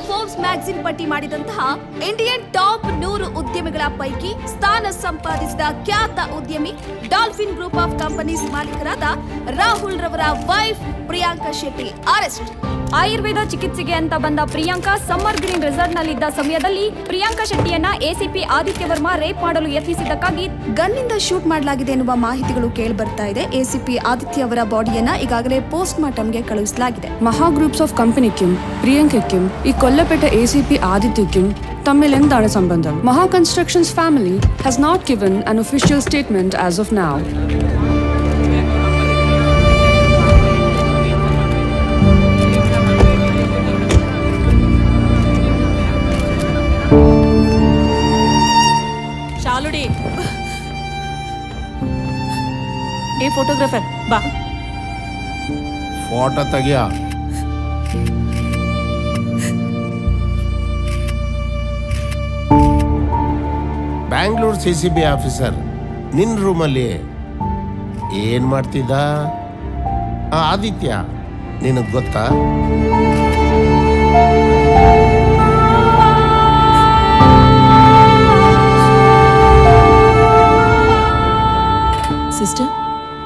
Forbes magazine ಪಟ್ಟಿ ಮಾಡಿದಂತಹ Indian top 100 ಉದ್ಯಮಿಗಳ ಪೈಕಿ ಸ್ಥಾನ ಸಂಪಾದಿಸಿದ ಖ್ಯಾತ ಉದ್ಯಮಿ ಡಾಲ್ಫಿನ್ ಗ್ರೂಪ್ ಆಫ್ ಕಂಪನೀಸ್ ಮಾಲೀಕರಾದ ರಾಹುಲ್ ರವರ ವೈಫ್ ಪ್ರಿಯಾಂಕಾ ಶೆಟ್ಟಿ ಅರೆಸ್ಟ್. ಆಯುರ್ವೇದ ಚಿಕಿತ್ಸೆಗೆ ಅಂತ ಬಂದ ಪ್ರಿಯಾಂಕಾ ಸಮ್ಮರ್ ಗ್ರೀನ್ ರೆಸಾರ್ಟ್ ನಲ್ಲಿದ್ದ ಸಮಯದಲ್ಲಿ ಪ್ರಿಯಾಂಕಾ ಶೆಟ್ಟಿಯನ್ನ ಎಸಿಪಿ ಆದಿತ್ಯ ವರ್ಮಾ ರೇಪ್ ಮಾಡಲು ಯತ್ನಿಸಿದ್ದಕ್ಕಾಗಿ ಗನ್ನಿಂದ ಶೂಟ್ ಮಾಡಲಾಗಿದೆ ಎನ್ನುವ ಮಾಹಿತಿಗಳು ಕೇಳಿ ಬರ್ತಾ ಇದೆ. ಎಸಿಪಿ ಆದಿತ್ಯ ಅವರ ಬಾಡಿಯನ್ನ ಈಗಾಗಲೇ ಪೋಸ್ಟ್ ಮಾರ್ಟಂಗೆ ಕಳುಹಿಸಲಾಗಿದೆ. മഹാ ഗ്രൂപ്പ്സ് ഓഫ് കമ്പനിക്കും പ്രിയങ്കയ്ക്കും ഈ കൊല്ലപ്പെട്ട ACP ആദിത്യയ്ക്കും തമ്മിൽ എന്താണ് സംബന്ധം? Maha Constructions family has not given an official statement as of now. ಶಾಲುಡಿ ಏ ಫೋಟೋಗ್ರಾಫರ್ ಬಾ ಫೋಟೋ ತೆಗಿಯ. ಬ್ಯಾಂಗ್ಳೂರ್ CCB ಆಫೀಸರ್ ನಿನ್ ರೂಮಲ್ಲಿ ಏನ್ ಮಾಡ್ತಿದ್ದ? ಆದಿತ್ಯ ನಿನಗ್ ಗೊತ್ತಾ? ಸಿಸ್ಟರ್,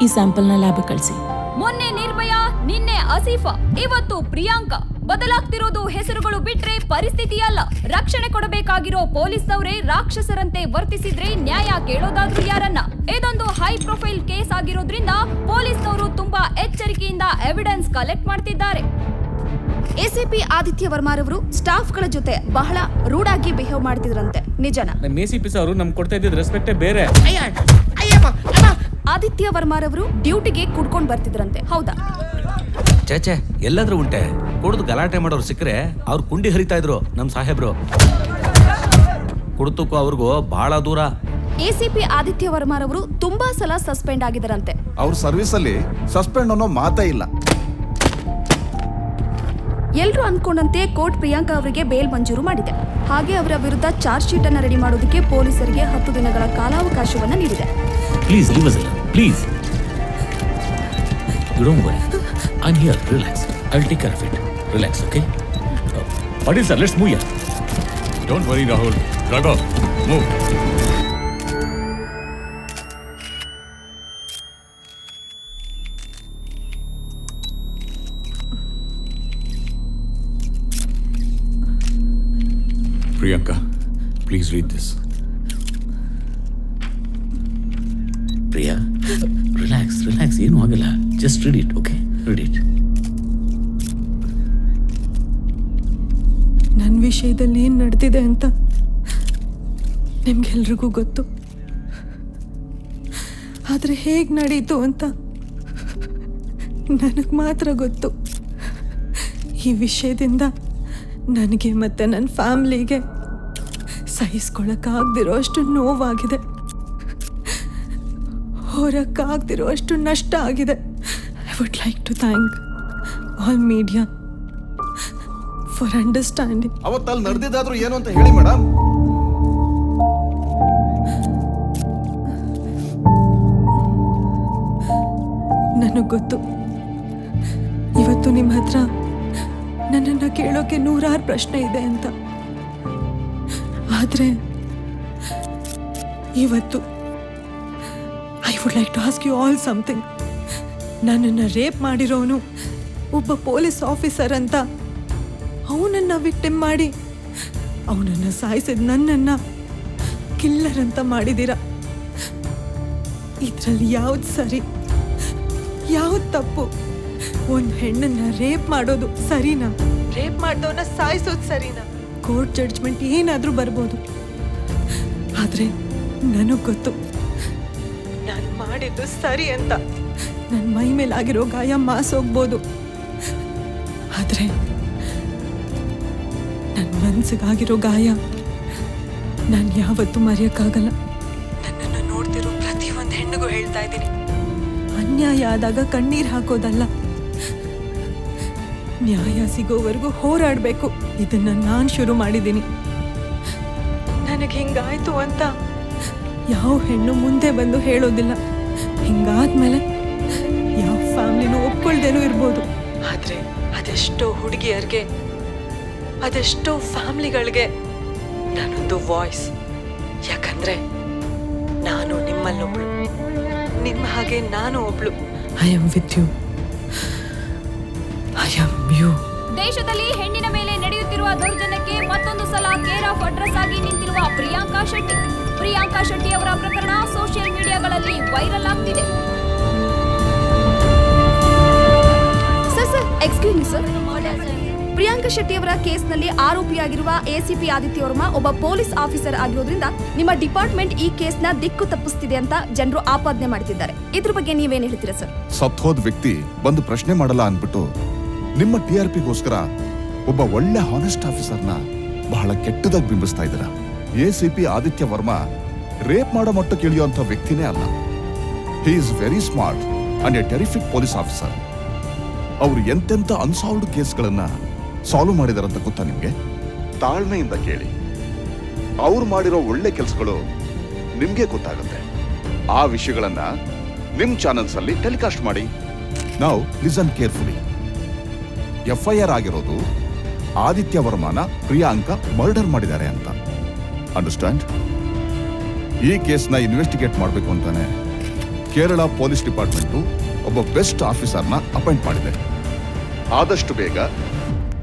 ಈ ಸ್ಯಾಂಪಲ್ನ ಲ್ಯಾಬ್ ಕಳಿಸಿ. ಮೊನ್ನೆ ನಿರ್ಭಯ, ನಿನ್ನೆ ಆಸಿಫಾ, ಇವತ್ತು ಪ್ರಿಯಾಂಕಾ. ಬದಲಾಗ್ತಿರೋದು ಹೆಸರುಗಳು ಬಿಟ್ರೆ ಪರಿಸ್ಥಿತಿ ಅಲ್ಲ. ರಕ್ಷಣೆ ಕೊಡಬೇಕಾಗಿರೋ ಪೊಲೀಸ್ ಅವರೇ ರಾಕ್ಷಸರಂತೆ ವರ್ತಿಸಿದ್ರೆ ನ್ಯಾಯ ಕೇಳೋದಾದ್ರೂ ಯಾರನ್ನ? ಇದೊಂದು ಹೈ ಪ್ರೊಫೈಲ್ ಕೇಸ್ ಆಗಿರೋದ್ರಿಂದ ಪೊಲೀಸ್ನವರು ತುಂಬಾ ಎಚ್ಚರಿಕೆಯಿಂದ ಎವಿಡೆನ್ಸ್ ಕಲೆಕ್ಟ್ ಮಾಡ್ತಿದ್ದಾರೆ. ಎಸಿಪಿ ಆದಿತ್ಯ ವರ್ಮಾರವರು ಸ್ಟಾಫ್ಗಳ ಜೊತೆ ಬಹಳ ರೂಡ್ ಆಗಿ ಬಿಹೇವ್ ಮಾಡ್ತಿದ್ರಂತೆ, ನಿಜನಾ? ನಮ್ಮ ACP ಅವರು ನಮ್ಗೆ ಕೊಡ್ತಾ ಇದ್ದಿದ್ದ ರೆಸ್ಪೆಕ್ಟೇ ಬೇರೆ. ಆದಿತ್ಯ ವರ್ಮಾರವರು ಡ್ಯೂಟಿಗೆ ಕುಡ್ಕೊಂಡ್ ಬರ್ತಿದ್ರಂತೆ, ಹೌದಾ? ಚೇಚೆ, ಎಲ್ಲಾದ್ರೂ ಉಂಟೆ. ಕುಡಿದು ಗಲಾಟೆ ಮಾಡೋರು ಸಿಕ್ಕರೆ ಅವ್ರು ಕುಂಡಿ ಹರಿತಾ ಇದ್ರು ನಮ್ ಸಾಹೇಬ್ರು. ಕುಡ್ತಕ್ಕೂ ಅವ್ರಿಗೂ ಬಹಳ ದೂರ. ಎಸಿಪಿ ಆದಿತ್ಯ ವರ್ಮಾರವರು ತುಂಬಾ ಸಲ ಸಸ್ಪೆಂಡ್ ಆಗಿದಾರಂತೆ. ಅವ್ರ ಸರ್ವಿಸ್ ಅಲ್ಲಿ ಸಸ್ಪೆಂಡ್ ಅನ್ನೋ ಮಾತೇ ಇಲ್ಲ. ಎಲ್ರು ಅನ್ಕೊಂಡಂತೆ ಕೋರ್ಟ್ ಪ್ರಿಯಾಂಕಾ ಅವರಿಗೆ ಬೇಲ್ ಮಂಜೂರು ಮಾಡಿದೆ. ಹಾಗೆ ಅವರ ವಿರುದ್ಧ ಚಾರ್ಜ್ ಶೀಟ್ ಅನ್ನು ರೆಡಿ ಮಾಡೋದಕ್ಕೆ ಪೊಲೀಸರಿಗೆ 10 ದಿನಗಳ ಕಾಲಾವಕಾಶವನ್ನ ನೀಡಿದೆ. Please leave us alone, please. You don't worry. I'm here. Relax. I'll take care of it. Relax, okay? Padil sir, let's move here. Don't worry, Rahul. Drive off. Move. Priyanka, please read this. Priya, relax. ಏನು ಆಗಲ್ಲ. Just read it, okay? Read it. ನನ್ನ ವಿಷಯದಲ್ಲಿ ಏನು ನಡೆದಿದೆ ಅಂತ ನಿಮ್ಗೆಲ್ರಿಗೂ ಗೊತ್ತು. ಆದರೆ ಹೇಗೆ ನಡೀತು ಅಂತ ನನಗೆ ಮಾತ್ರ ಗೊತ್ತು. ಈ ವಿಷಯದಿಂದ ನನಗೆ ಮತ್ತು ನನ್ನ ಫ್ಯಾಮ್ಲಿಗೆ ಸಹಿಸ್ಕೊಳ್ಳೋಕ್ಕಾಗದಿರೋ ಅಷ್ಟು ನೋವಾಗಿದೆ, ಹೊರಕ್ಕಾಗದಿರೋ ಅಷ್ಟು ನಷ್ಟ ಆಗಿದೆ. I would like to thank all media for understanding. ಅವತ್ತಲ್ಲಿ ನಡೆದಿದ್ದಾದ್ರೂ ಏನು ಅಂತ ಹೇಳಿ ಮೇಡಮ್. ನನಗೆ ಗೊತ್ತು ಇವತ್ತು ನಿಮ್ಮ ಹತ್ರ ನನ್ನನ್ನು ಕೇಳೋಕೆ 100 ಪ್ರಶ್ನೆ ಇದೆ ಅಂತ. ಆದರೆ ಇವತ್ತು I would like to ask you all something. ನನ್ನನ್ನು ರೇಪ್ ಮಾಡಿರೋನು ಒಬ್ಬ ಪೊಲೀಸ್ ಆಫೀಸರ್ ಅಂತ ಅವನನ್ನು ವಿಕ್ಟಿಮ್ ಮಾಡಿ ಅವನನ್ನು ಸಾಯಿಸಿದ ನನ್ನನ್ನು ಕಿಲ್ಲರ್ ಅಂತ ಮಾಡಿದ್ದೀರ. ಇದರಲ್ಲಿ ಯಾವ್ದು ಸರಿ, ಯಾವ್ದು ತಪ್ಪು? ಒಂದು ಹೆಣ್ಣನ್ನ ರೇಪ್ ಮಾಡೋದು ಸರಿನಾ? ರೇಪ್ ಮಾಡಿದವನ್ನ ಸಾಯಿಸೋದು ಸರಿನಾ? ಕೋರ್ಟ್ ಜಡ್ಜ್ಮೆಂಟ್ ಏನಾದರೂ ಬರ್ಬೋದು. ಆದರೆ ನನಗೆ ಗೊತ್ತು ನಾನು ಮಾಡಿದ್ದು ಸರಿ ಅಂತ. ನನ್ನ ಮೈ ಮೇಲಾಗಿರೋ ಗಾಯ ಮಾಸೋಗ್ಬೋದು, ಆದರೆ ನನ್ನ ಮನಸ್ಸಿಗಾಗಿರೋ ಗಾಯ ನಾನು ಯಾವತ್ತೂ ಮರೆಯೋಕ್ಕಾಗಲ್ಲ. ನನ್ನನ್ನು ನೋಡ್ತಿರೋ ಪ್ರತಿಯೊಂದು ಹೆಣ್ಣಿಗೂ ಹೇಳ್ತಾ ಇದ್ದೀನಿ, ಅನ್ಯಾಯ ಆದಾಗ ಕಣ್ಣೀರು ಹಾಕೋದಲ್ಲ, ನ್ಯಾಯ ಸಿಗೋವರೆಗೂ ಹೋರಾಡಬೇಕು. ಇದನ್ನ ನಾನು ಶುರು ಮಾಡಿದ್ದೀನಿ. ನನಗೆ ಹಿಂಗಾಯ್ತು ಅಂತ ಯಾವ ಹೆಣ್ಣು ಮುಂದೆ ಬಂದು ಹೇಳೋದಿಲ್ಲ. ಹಿಂಗಾದ್ಮೇಲೆ ಯಾವ ಫ್ಯಾಮಿಲಿನೂ ಒಪ್ಕೊಳ್ದೇನೂ ಇರ್ಬೋದು. ಆದರೆ ಅದೆಷ್ಟೋ ಹುಡುಗಿಯರಿಗೆ ಅದೆಷ್ಟೋ ಫ್ಯಾಮ್ಲಿಗಳಿಗೆ ನಾನೊಂದು ವಾಯ್ಸ್. ಯಾಕಂದ್ರೆ ನಾನು ನಿಮ್ಮಲ್ಲೊಬ್ಳು, ನಿಮ್ಮ ಹಾಗೆ ನಾನು ಒಬ್ಳು. I am with you, I am you. ದೇಶದಲ್ಲಿ ಹೆಣ್ಣಿನ ಮೇಲೆ ನಡೆಯುತ್ತಿರುವ ದೌರ್ಜನ್ಯಕ್ಕೆ ಮತ್ತೊಂದು ಸಲ ಕೇರ್ ಆಫ್ ಅಡ್ರೆಸ್ ಆಗಿ ನಿಂತಿರುವ ಪ್ರಿಯಾಂಕಾ ಶೆಟ್ಟಿ. ಪ್ರಿಯಾಂಕಾ ಶೆಟ್ಟಿ ಅವರ ಪ್ರಕರಣ ಸೋಷಿಯಲ್ ಮೀಡಿಯಾಗಳಲ್ಲಿ ವೈರಲ್ ಆಗ್ತಿದೆ. Sir excuse me sir. Priyanka Shetty ಅವರ ಕೇಸ್ನಲ್ಲಿ ಆರೋಪಿಯಾಗಿರುವ ಎಸಿಪಿ ಆದಿತ್ಯ ವರ್ಮಾ ಒಬ್ಬ ಪೊಲೀಸ್ ಆಫೀಸರ್ ಆಗಿರೋದ್ರಿಂದ ನಿಮ್ಮ ಡಿಪಾರ್ಟ್ಮೆಂಟ್ ಈ ಕೇಸ್ನ ದಿಕ್ಕು ತಪ್ಪಿಸ್ತಿದೆ ಅಂತ ಜನರು ಆಪಾದನೆ ಮಾಡ್ತಿದ್ದಾರೆ. ಇದ್ರ ಬಗ್ಗೆ ನೀವೇನ್ ಹೇಳ್ತೀರಾ ಸರ್? ಸತ್ತೋದ್ ವ್ಯಕ್ತಿ ಬಂದು ಪ್ರಶ್ನೆ ಮಾಡಲ್ಲ ಅನ್ಬಿಟ್ಟು ನಿಮ್ಮ TRPಗೋಸ್ಕರ ಒಬ್ಬ ಒಳ್ಳೆ ಹಾನೆಸ್ಟ್ ಆಫೀಸರ್ನ ಬಹಳ ಕೆಟ್ಟದಾಗಿ ಬಿಂಬಿಸ್ತಾ ಇದ್ದೀರಾ. ಎಸಿಪಿ ಆದಿತ್ಯ ವರ್ಮಾ ರೇಪ್ ಮಾಡೋ ಮಟ್ಟಕ್ಕೆ ಇಳಿಯುವಂತ ವ್ಯಕ್ತಿನೇ ಅಲ್ಲ. He is very smart and A terrific police officer. ಅವರು ಎಂತೆಂಥ ಅನ್ಸಾಲ್ವ್ಡ್ ಕೇಸ್ಗಳನ್ನ ಸಾಲ್ವ್ ಮಾಡಿದಾರಂತ ಗೊತ್ತಾ ನಿಮ್ಗೆ? ತಾಳ್ಮೆಯಿಂದ ಕೇಳಿ, ಅವ್ರು ಮಾಡಿರೋ ಒಳ್ಳೆ ಕೆಲಸಗಳು ನಿಮ್ಗೆ ಗೊತ್ತಾಗುತ್ತೆ. ಆ ವಿಷಯಗಳನ್ನ ನಿಮ್ ಚಾನೆಲ್ಸ್ ಅಲ್ಲಿ ಟೆಲಿಕಾಸ್ಟ್ ಮಾಡಿ. ನಾವು ಲಿಸನ್ ಕೇರ್ಫುಲಿ. FIR ಆಗಿರೋದು ಆದಿತ್ಯ ವರ್ಮಾನ ಪ್ರಿಯಾಂಕಾ ಮರ್ಡರ್ ಮಾಡಿದ್ದಾರೆ ಅಂತ. ಅಂಡರ್ಸ್ಟ್ಯಾಂಡ್? ಈ ಕೇಸ್ನ ಇನ್ವೆಸ್ಟಿಗೇಟ್ ಮಾಡಬೇಕು ಅಂತಾನೆ ಕೇರಳ ಪೊಲೀಸ್ ಡಿಪಾರ್ಟ್ಮೆಂಟು ಒಬ್ಬ ಬೆಸ್ಟ್ ಆಫೀಸರ್ನ ಅಪಾಯಿಂಟ್ ಮಾಡಿದೆ. ಆದಷ್ಟು ಬೇಗ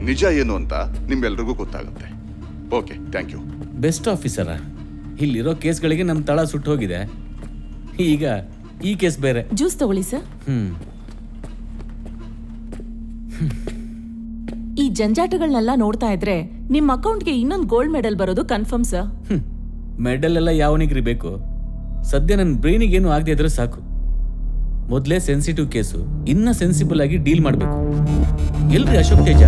ನಿಜ ಏನು ಅಂತ ನಿಮ್ಮೆಲ್ರಿಗೂ ಗೊತ್ತಾಗುತ್ತೆ. Okay, thank you. ಬೆಸ್ಟ್ ಆಫೀಸರ? ಇಲ್ಲಿರೋ ಕೇಸ್ಗಳಿಗೆ ನಮ್ಮ ತಳ ಸುಟ್ಟು ಹೋಗಿದೆ. ಈಗ ಈ ಕೇಸ್ ಬೇರೆ. ಜ್ಯೂಸ್ ತಗೊಳ್ಳಿ ಸರ್. ಈ ಜಂಜಾಟಗಳನ್ನೆಲ್ಲ ನೋಡ್ತಾ ಇದ್ರೆ ನಿಮ್ಮ ಅಕೌಂಟ್ಗೆ ಇನ್ನೊಂದು ಗೋಲ್ಡ್ ಮೆಡಲ್ ಬರೋದು ಕನ್ಫರ್ಮ್ ಸರ್. ಮೆಡಲ್ ಎಲ್ಲ ಯಾವನಿಗ್ರಿ ಬೇಕು? ಸದ್ಯ ನನ್ನ ಬ್ರೈನಿಗೆ ಏನು ಆಗದೆ ಇದ್ರೆ ಸಾಕು. ಮೊದಲೇ ಸೆನ್ಸಿಟಿವ್ ಕೇಸು, ಇನ್ನ ಸೆನ್ಸಿಬಲ್ ಆಗಿ ಡೀಲ್ ಮಾಡಬೇಕು. ಎಲ್ರಿ ಅಶೋಕ್ ತೇಜ?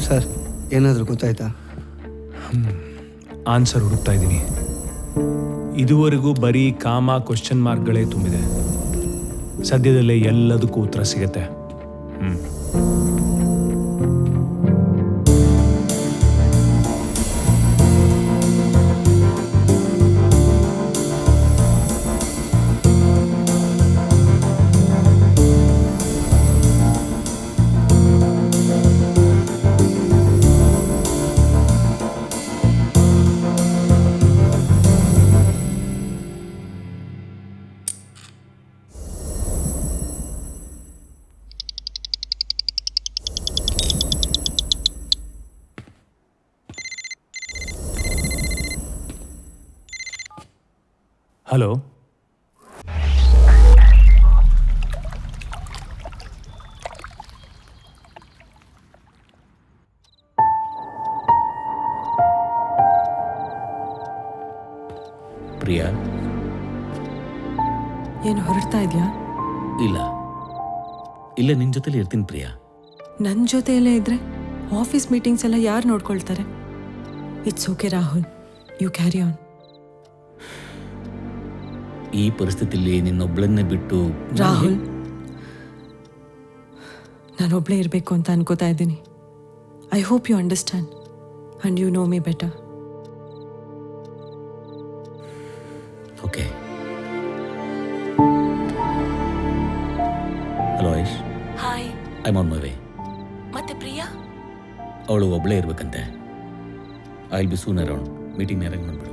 ಸರ್, ಏನಾದರೂ ಗೊತ್ತಾಯ್ತಾ? ಆನ್ಸರ್ ಹುಡುಕ್ತಾ ಇದ್ದೀನಿ. ಇದುವರೆಗೂ ಬರೀ ಕಾಮ ಕ್ವಶನ್ ಮಾರ್ಕ್ಗಳೇ ತುಂಬಿದೆ. ಸದ್ಯದಲ್ಲೇ ಎಲ್ಲದಕ್ಕೂ ಉತ್ತರ ಸಿಗತ್ತೆ. ಹಲೋ, ಪ್ರಿಯಾ? ಏನು ಹೊರಡ್ತಾ ಇದೆಯಾ? ಇಲ್ಲ, ಇಲ್ಲ, ನಿನ್ ಜೊತೆಲಿ ಇರ್ತೀನಿ ಪ್ರಿಯಾ. ನನ್ನ ಜೊತೆಯಲ್ಲೇ ಇದ್ರೆ ಆಫೀಸ್ ಮೀಟಿಂಗ್ಸ್ ಎಲ್ಲ ಯಾರು ನೋಡ್ಕೊಳ್ತಾರೆ? It's okay Rahul, you carry on. ಈ ಪರಿಸ್ಥಿತಿಯಲ್ಲಿ ನಿನ್ನೊಬ್ಳನ್ನೇ ಬಿಟ್ಟು ರಾಹುಲ್, ನಾನೊಬ್ಳೇ ಇರಬೇಕು ಅಂತ ಅನ್ಕೋತಾ ಇದ್ದೀನಿ. I hope you understand and you know me better. Okay. Hello Aish. Hi. I am on my way. ಮತ್ತೆ ಪ್ರಿಯಾ? ಅವಳು ಒಬ್ಳೇ ಇರ್ಬೇಕಂತೆ. I will be soon around. Meeting arrange ಮಾಡ್ಬಿಡು.